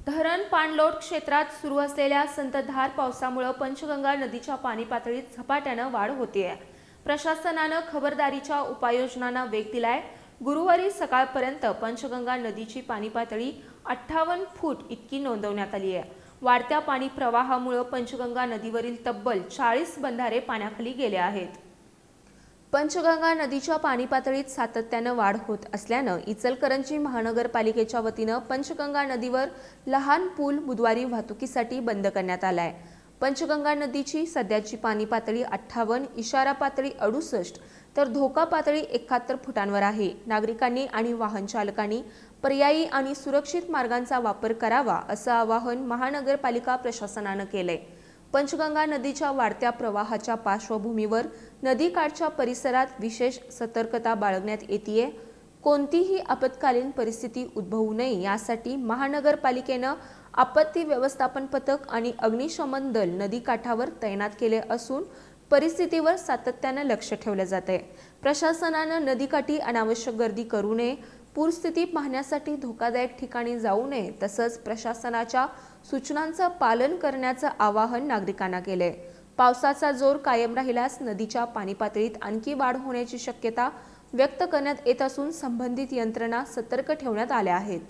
धरण पाणलोट क्षेत्रात सुरू असलेल्या संततधार पावसामुळे पंचगंगा नदीच्या पाणी पातळीत झपाट्याने वाढ होतेय। प्रशासनाने खबरदारीच्या उपाययोजनांना वेग दिलाय। गुरुवारी सकाळपर्यंत पंचगंगा नदीची पाणी पातळी 58 फूट इतकी नोंदवण्यात आली आहे। वाढत्या पाणी प्रवाहामुळे पंचगंगा नदीवरील तब्बल 40 बंधारे पाण्याखाली गेले आहेत। पंचगंगा नदीच्या पाणी पातळीत सातत्याने वाढ होत असल्याने इचलकरंजी महानगरपालिकेच्या वतीने पंचगंगा नदीवर लहान पूल बुधवारी वाहतुकीसाठी बंद करण्यात आलाय। पंचगंगा नदीची सध्याची पाणी पातळी 58, इशारा पातळी 68 तर धोका पातळी 71 फुटांवर आहे। नागरिकांनी आणि वाहन चालकांनी पर्यायी आणि सुरक्षित मार्गांचा वापर करावा असं आवाहन महानगरपालिका प्रशासनाने केले। पंचगंगा नदीच्या वाढत्या प्रवाहाच्या पार्श्वभूमीवर नदीकाठच्या परिसरात विशेष सतर्कता बाळगण्यात येतेय। कोणतीही आपत्कालीन परिस्थिती उद्भवू नये यासाठी महानगरपालिकेने आपत्ती व्यवस्थापन पथक आणि अग्निशमन दल नदीकाठावर तैनात केले असून परिस्थितीवर सातत्याने लक्ष ठेवले जाते। प्रशासनाने नदीकाठी अनावश्यक गर्दी करू नये, पूरस्थिती पाहण्यासाठी धोकादायक ठिकाणी जाऊ नये तसंच प्रशासनाच्या सूचनांचं पालन करण्याचं आवाहन नागरिकांना केले। पावसाचा जोर कायम राहिल्यास नदीच्या पाणी पातळीत आणखी वाढ होण्याची शक्यता व्यक्त करण्यात येत असून संबंधित यंत्रणा सतर्क ठेवण्यात आल्या आहेत।